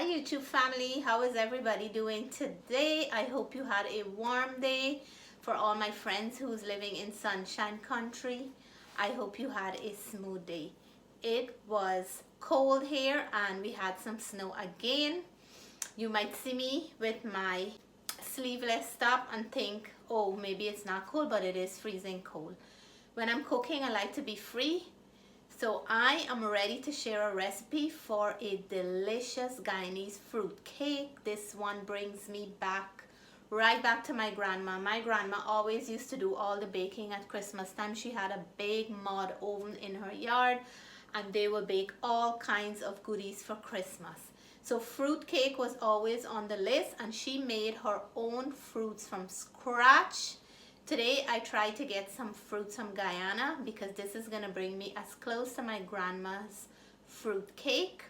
YouTube family, how is everybody doing today? I hope you had a warm day. For all my friends who's living in sunshine country, I hope you had a smooth day. It was cold here and we had some snow again. You might see me with my sleeveless top and think, oh, maybe it's not cold, but it is freezing cold. When I'm cooking, I like to be free. So I am ready to share a recipe for a delicious Guyanese fruit cake. This one brings me right back to my grandma. My grandma always used to do all the baking at Christmas time. She had a big mud oven in her yard and they would bake all kinds of goodies for Christmas. So fruit cake was always on the list and she made her own fruits from scratch. Today I tried to get some fruits from Guyana because this is going to bring me as close to my grandma's fruit cake,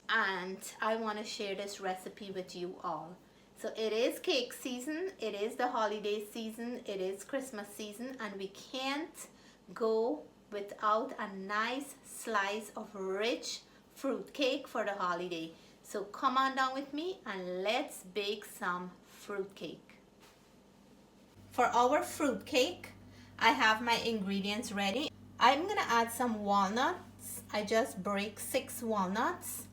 and I want to share this recipe with you all. So it is cake season, it is the holiday season, it is Christmas season, and we can't go without a nice slice of rich fruit cake for the holiday. So come on down with me and let's bake some fruit cake. For our fruit cake, I have my ingredients ready. I'm gonna add some walnuts. I just break 6 walnuts.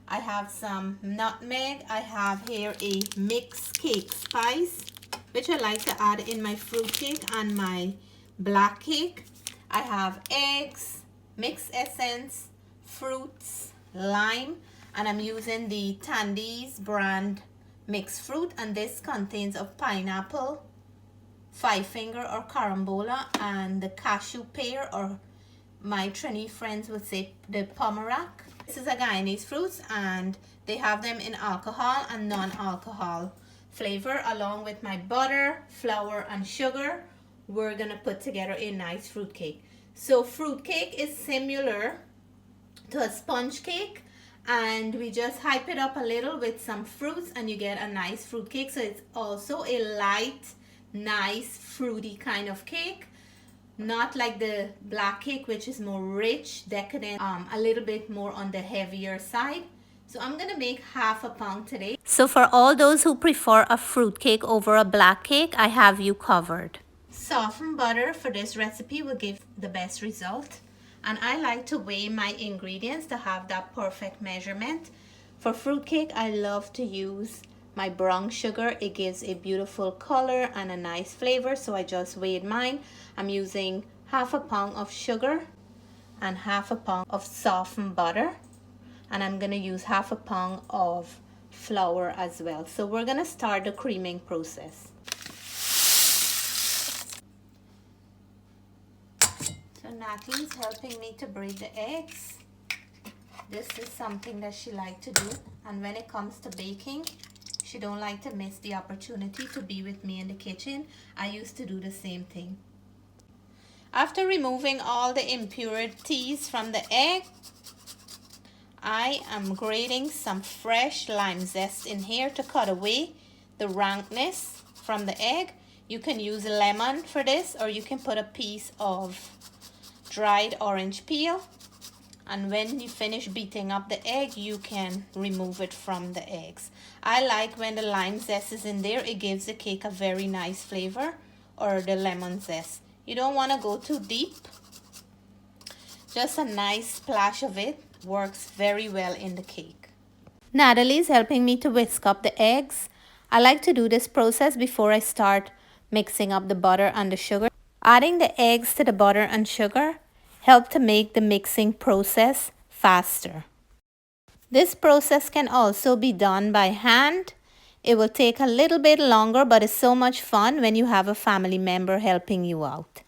I have some nutmeg. I have here a mixed cake spice, which I like to add in my fruit cake and my black cake. I have eggs, mixed essence, fruits, lime, and I'm using the Tandy's brand mixed fruit, and this contains of pineapple, 5-finger or carambola, and the cashew pear, or my Trini friends would say the pomerac. This is a Guyanese fruits and they have them in alcohol and non-alcohol flavor. Along with my butter, flour, and sugar, we're gonna put together a nice fruit cake. So fruit cake is similar to a sponge cake, and we just hype it up a little with some fruits and you get a nice fruit cake. So it's also a light, nice fruity kind of cake, not like the black cake, which is more rich, decadent, a little bit more on the heavier side. So I'm gonna make 1/2 pound today. So for all those who prefer a fruit cake over a black cake, I have you covered. Softened butter for this recipe will give the best result, and I like to weigh my ingredients to have that perfect measurement. For fruit cake, I love to use my brown sugar. It gives a beautiful color and a nice flavor, so I just weighed mine. I'm using 1/2 pound of sugar and 1/2 pound of softened butter, and I'm gonna use 1/2 pound of flour as well. So we're gonna start the creaming process. So Natalie's helping me to break the eggs. This is something that she likes to do, and when it comes to baking, she don't like to miss the opportunity to be with me in the kitchen. I used to do the same thing. After removing all the impurities from the egg, I am grating some fresh lime zest in here to cut away the rankness from the egg. You can use lemon for this, or you can put a piece of dried orange peel. And when you finish beating up the egg, you can remove it from the eggs. I like when the lime zest is in there. It gives the cake a very nice flavor, or the lemon zest. You don't want to go too deep. Just a nice splash of it works very well in the cake. Natalie's helping me to whisk up the eggs. I like to do this process before I start mixing up the butter and the sugar. Adding the eggs to the butter and sugar help to make the mixing process faster. This process can also be done by hand. It will take a little bit longer, but it's so much fun when you have a family member helping you out.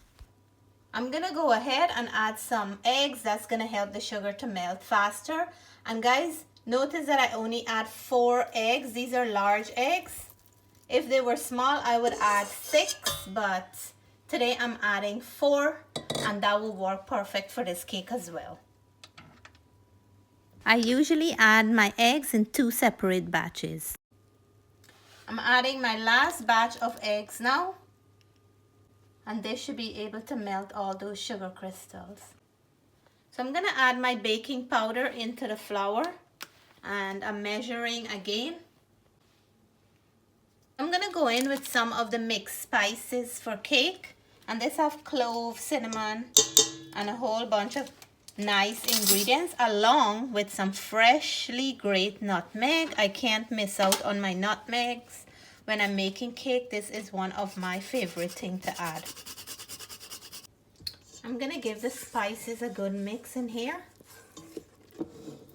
I'm gonna go ahead and add some eggs. That's gonna help the sugar to melt faster. And guys, notice that I only add 4 eggs. These are large eggs. If they were small, I would add 6, but today I'm adding 4, and that will work perfect for this cake as well. I usually add my eggs in 2 separate batches. I'm adding my last batch of eggs now, and this should be able to melt all those sugar crystals. So I'm gonna add my baking powder into the flour. And I'm measuring again. I'm gonna go in with some of the mixed spices for cake, and this have clove, cinnamon, and a whole bunch of nice ingredients, along with some freshly grated nutmeg. I can't miss out on my nutmegs when I'm making cake. This is one of my favorite things to add. I'm gonna give the spices a good mix in here.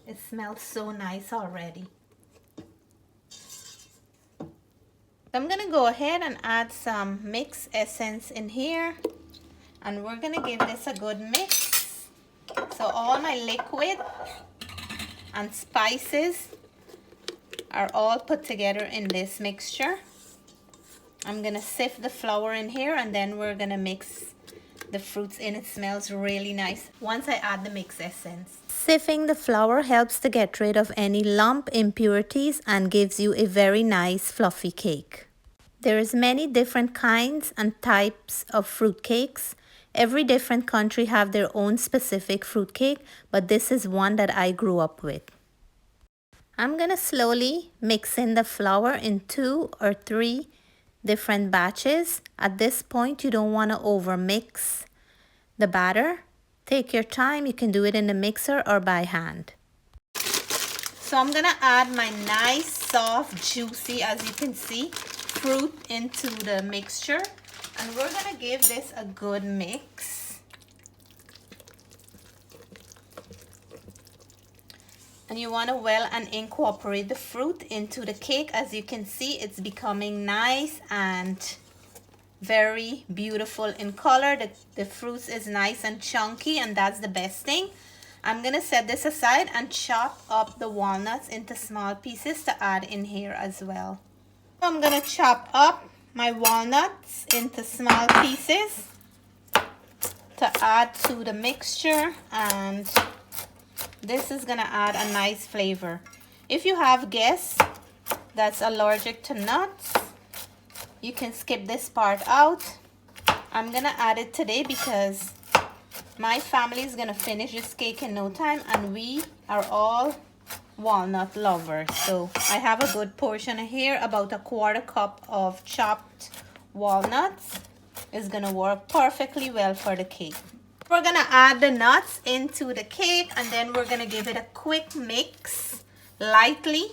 It smells so nice already. I'm gonna go ahead and add some mixed essence in here, and we're gonna give this a good mix. So all my liquid and spices are all put together in this mixture. I'm gonna sift the flour in here, and then we're gonna mix the fruits in. It smells really nice once I add the mixed essence. Sifting the flour helps to get rid of any lump impurities and gives you a very nice fluffy cake. There is many different kinds and types of fruit cakes. Every different country have their own specific fruit cake, but this is one that I grew up with. I'm gonna slowly mix in the flour in 2 or 3 different batches. At this point, you don't want to over mix the batter. Take your time. You can do it in the mixer or by hand. So I'm gonna add my nice, soft, juicy, as you can see, fruit into the mixture, and we're gonna give this a good mix. And you want to well and incorporate the fruit into the cake. As you can see, it's becoming nice and very beautiful in color. The fruit is nice and chunky, and that's the best thing. I'm gonna set this aside and chop up the walnuts into small pieces to add in here as well. I'm gonna chop up my walnuts into small pieces to add to the mixture, and this is gonna add a nice flavor. If you have guests that's allergic to nuts, you can skip this part out. I'm gonna add it today because my family is gonna finish this cake in no time, and we are all walnut lovers. So I have a good portion here. About a 1/4 cup of chopped walnuts is gonna work perfectly well for the cake. We're gonna add the nuts into the cake, and then we're gonna give it a quick mix lightly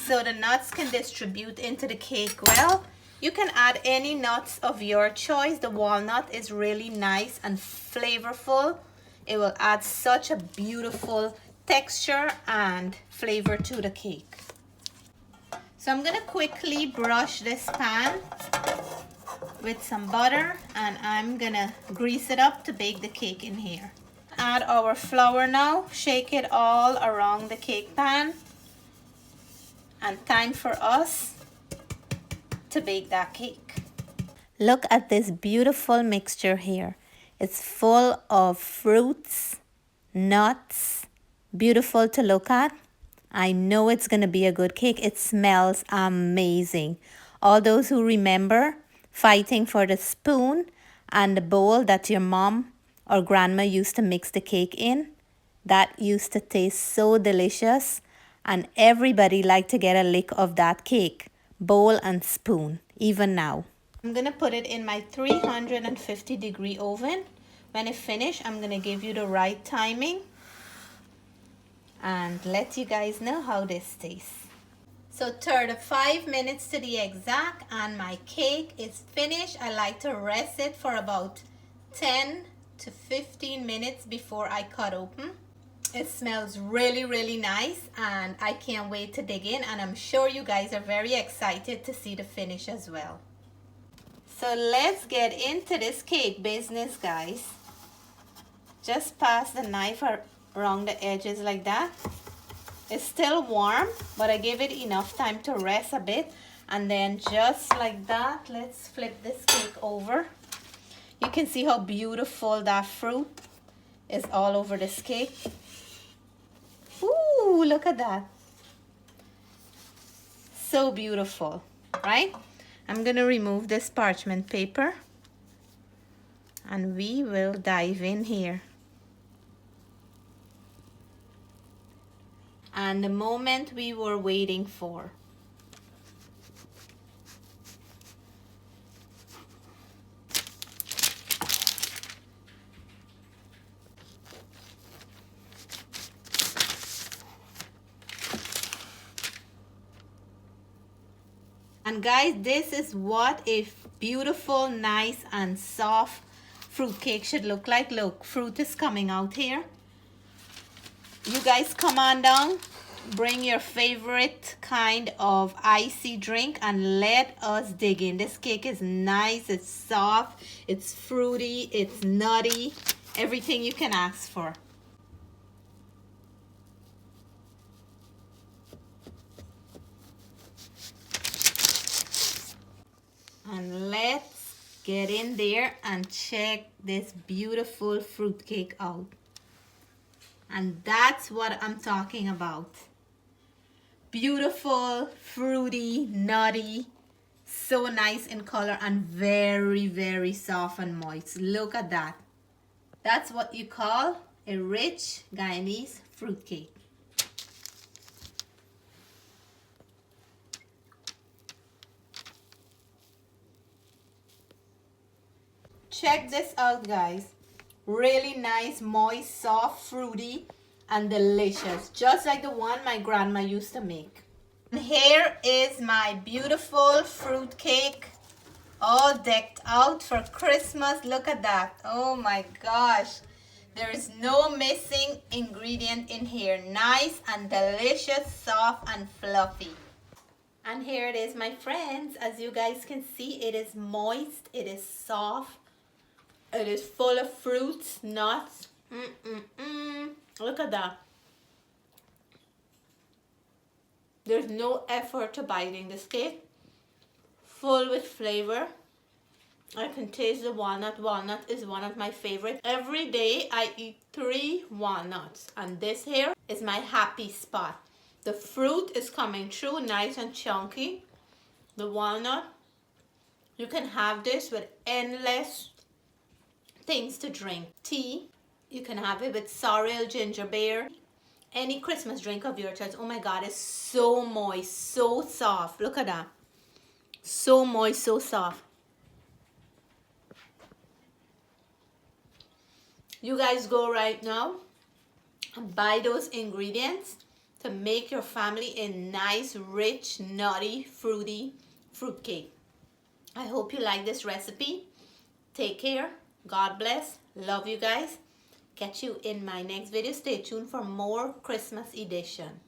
so the nuts can distribute into the cake well. You can add any nuts of your choice. The walnut is really nice and flavorful. It will add such a beautiful texture and flavor to the cake. So I'm gonna quickly brush this pan with some butter, and I'm gonna grease it up to bake the cake in here. Add our flour now, shake it all around the cake pan, and time for us to bake that cake. Look at this beautiful mixture here. It's full of fruits, nuts, beautiful to look at. I know it's gonna be a good cake. It smells amazing. All those who remember fighting for the spoon and the bowl that your mom or grandma used to mix the cake in, that used to taste so delicious, and everybody liked to get a lick of that cake, bowl and spoon, even now. I'm gonna put it in my 350-degree oven. When it finishes, I'm gonna give you the right timing and let you guys know how this tastes. So 35 minutes to the exact, and my cake is finished. I like to rest it for about 10 to 15 minutes before I cut open. It smells really, really nice, and I can't wait to dig in, and I'm sure you guys are very excited to see the finish as well. So let's get into this cake business, guys. Just pass the knife around the edges like that. It's still warm, but I give it enough time to rest a bit, and then just like that, let's flip this cake over. You can see how beautiful that fruit is all over this cake. Ooh, look at that. So beautiful, right? I'm gonna remove this parchment paper, and we will dive in here. and the moment we were waiting for. And guys, this is what a beautiful, nice, and soft fruitcake should look like. Look, fruit is coming out here. You guys come on down, bring your favorite kind of icy drink, and let us dig in. This cake is nice, it's soft, it's fruity, it's nutty, everything you can ask for. And let's get in there and check this beautiful fruitcake out. And that's what I'm talking about. Beautiful, fruity, nutty, so nice in color, and very, very soft and moist. Look at that. That's what you call a rich Guyanese fruitcake. Check this out, guys. Really nice, moist, soft, fruity, and delicious. Just like the one my grandma used to make. And here is my beautiful fruit cake, all decked out for Christmas. Look at that. Oh my gosh. There is no missing ingredient in here. Nice and delicious, soft and fluffy. And here it is, my friends. As you guys can see, it is moist, it is soft. It is full of fruits, nuts. Look at that. There's no effort to biting this cake. Full with flavor. I can taste the walnut. Walnut is one of my favorites. Every day I eat 3 walnuts. And this here is my happy spot. The fruit is coming through nice and chunky. The walnut. You can have this with endless things to drink. Tea, you can have it with sorrel, ginger beer, any Christmas drink of your choice. Oh my God, it's so moist, so soft. Look at that. So moist, so soft. You guys go right now and buy those ingredients to make your family a nice, rich, nutty, fruity fruitcake. I hope you like this recipe. Take care. God bless. Love you guys. Catch you in my next video. Stay tuned for more Christmas edition.